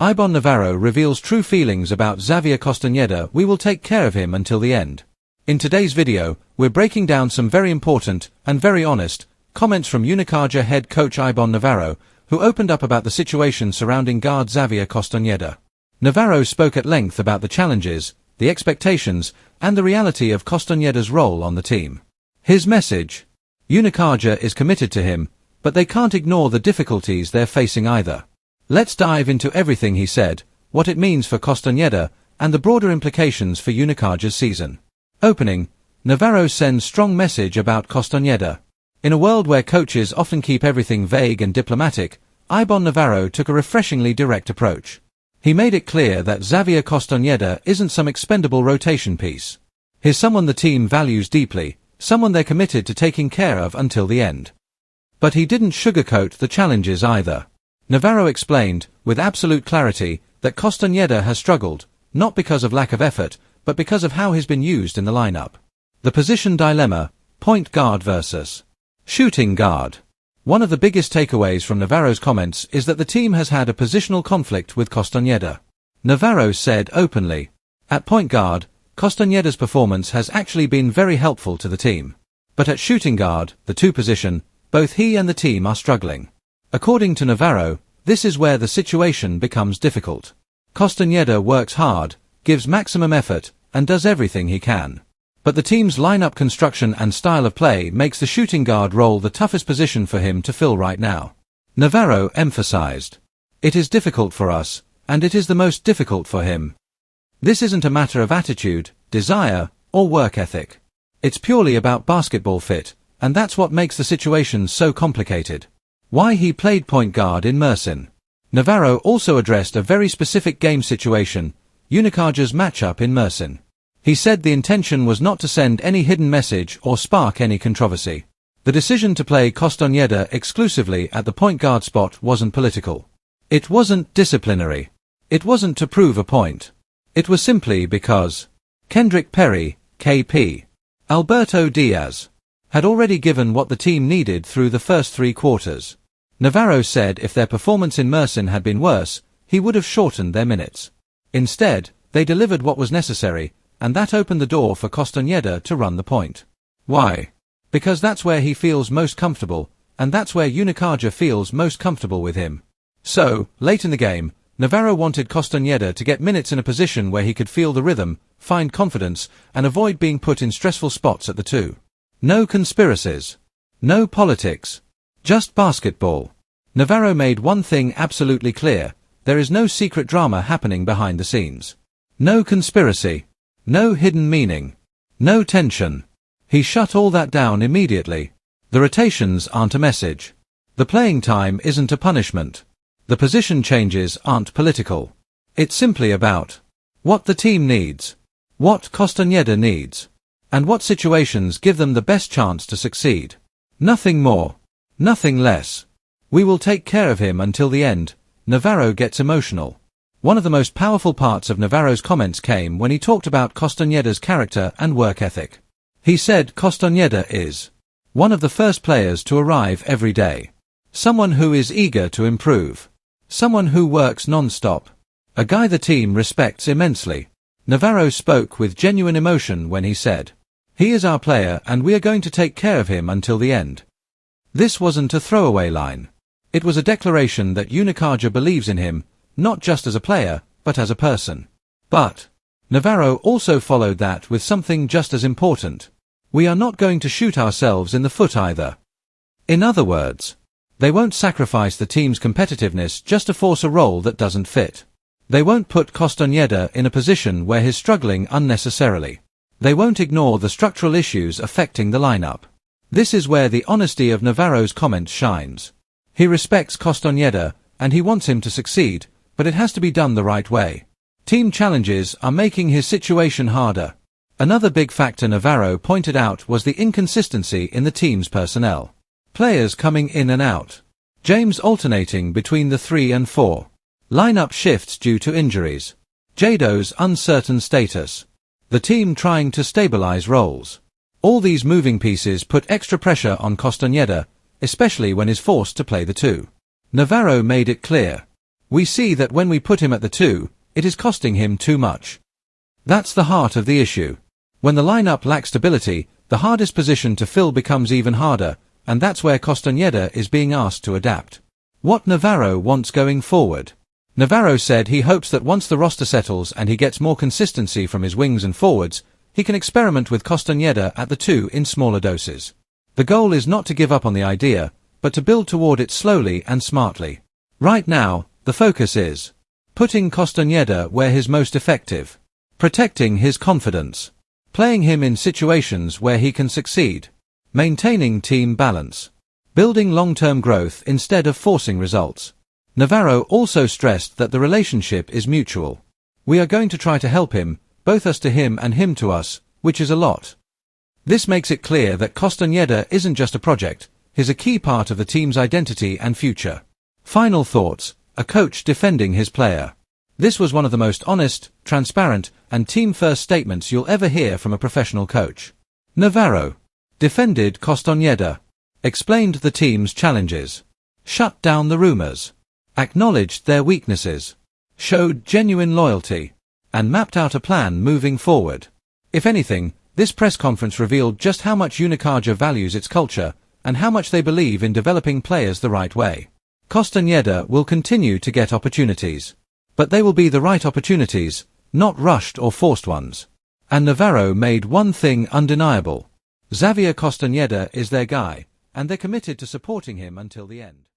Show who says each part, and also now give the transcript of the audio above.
Speaker 1: Ibon Navarro reveals true feelings about Xavier Castaneda. We will take care of him until the end. In today's video, we're breaking down some very important and very honest comments from Unicaja head coach Ibon Navarro, who opened up about the situation surrounding guard Xavier Castaneda. Navarro spoke at length about the challenges, the expectations, and the reality of Castaneda's role on the team. His message: Unicaja is committed to him, but they can't ignore the difficulties they're facing either. Let's dive into everything he said, what it means for Castaneda, and the broader implications for Unicaja's season. Opening, Navarro sends strong message about Castaneda. In a world where coaches often keep everything vague and diplomatic, Ibon Navarro took a refreshingly direct approach. He made it clear that Xavier Castaneda isn't some expendable rotation piece. He's someone the team values deeply, someone they're committed to taking care of until the end. But he didn't sugarcoat the challenges either. Navarro explained, with absolute clarity, that Castaneda has struggled, not because of lack of effort, but because of how he's been used in the lineup. The position dilemma: point guard versus shooting guard. One of the biggest takeaways from Navarro's comments is that the team has had a positional conflict with Castaneda. Navarro said openly, at point guard, Castaneda's performance has actually been very helpful to the team. But at shooting guard, the two position, both he and the team are struggling. According to Navarro, this is where the situation becomes difficult. Castaneda works hard, gives maximum effort, and does everything he can. But the team's lineup construction and style of play makes the shooting guard role the toughest position for him to fill right now. Navarro emphasized, it is difficult for us, and it is the most difficult for him. This isn't a matter of attitude, desire, or work ethic. It's purely about basketball fit, and that's what makes the situation so complicated. Why he played point guard in Mersin. Navarro also addressed a very specific game situation, Unicaja's matchup in Mersin. He said the intention was not to send any hidden message or spark any controversy. The decision to play Castaneda exclusively at the point guard spot wasn't political. It wasn't disciplinary. It wasn't to prove a point. It was simply because Kendrick Perry, KP, Alberto Diaz, had already given what the team needed through the first 3 quarters. Navarro said if their performance in Mersin had been worse, he would have shortened their minutes. Instead, they delivered what was necessary, and that opened the door for Castaneda to run the point. Why? Because that's where he feels most comfortable, and that's where Unicaja feels most comfortable with him. So, late in the game, Navarro wanted Castaneda to get minutes in a position where he could feel the rhythm, find confidence, and avoid being put in stressful spots at the 2. No conspiracies. No politics. Just basketball. Navarro made one thing absolutely clear: there is no secret drama happening behind the scenes. No conspiracy. No hidden meaning. No tension. He shut all that down immediately. The rotations aren't a message. The playing time isn't a punishment. The position changes aren't political. It's simply about what the team needs, what Castaneda needs, and what situations give them the best chance to succeed. Nothing more. Nothing less. We will take care of him until the end. Navarro gets emotional. One of the most powerful parts of Navarro's comments came when he talked about Castaneda's character and work ethic. He said Castaneda is one of the first players to arrive every day. Someone who is eager to improve. Someone who works non-stop. A guy the team respects immensely. Navarro spoke with genuine emotion when he said, he is our player and we are going to take care of him until the end. This wasn't a throwaway line. It was a declaration that Unicaja believes in him, not just as a player, but as a person. But Navarro also followed that with something just as important. We are not going to shoot ourselves in the foot either. In other words, they won't sacrifice the team's competitiveness just to force a role that doesn't fit. They won't put Castaneda in a position where he's struggling unnecessarily. They won't ignore the structural issues affecting the lineup. This is where the honesty of Navarro's comment shines. He respects Castaneda, and he wants him to succeed, but it has to be done the right way. Team challenges are making his situation harder. Another big factor Navarro pointed out was the inconsistency in the team's personnel. Players coming in and out. James alternating between the 3 and 4. Lineup shifts due to injuries. Jado's uncertain status. The team trying to stabilize roles. All these moving pieces put extra pressure on Castaneda, especially when he's forced to play the 2. Navarro made it clear. We see that when we put him at the 2, it is costing him too much. That's the heart of the issue. When the lineup lacks stability, the hardest position to fill becomes even harder, and that's where Castaneda is being asked to adapt. What Navarro wants going forward. Navarro said he hopes that once the roster settles and he gets more consistency from his wings and forwards, he can experiment with Castaneda at the 2 in smaller doses. The goal is not to give up on the idea, but to build toward it slowly and smartly. Right now, the focus is putting Castaneda where he's most effective, protecting his confidence, playing him in situations where he can succeed, maintaining team balance, building long-term growth instead of forcing results. Navarro also stressed that the relationship is mutual. We are going to try to help him, both us to him and him to us, which is a lot. This makes it clear that Castaneda isn't just a project, he's a key part of the team's identity and future. Final thoughts, a coach defending his player. This was one of the most honest, transparent, and team-first statements you'll ever hear from a professional coach. Navarro defended Castaneda, explained the team's challenges, shut down the rumors, acknowledged their weaknesses, showed genuine loyalty, and mapped out a plan moving forward. If anything, this press conference revealed just how much Unicaja values its culture, and how much they believe in developing players the right way. Castaneda will continue to get opportunities. But they will be the right opportunities, not rushed or forced ones. And Navarro made one thing undeniable. Xavier Castaneda is their guy, and they're committed to supporting him until the end.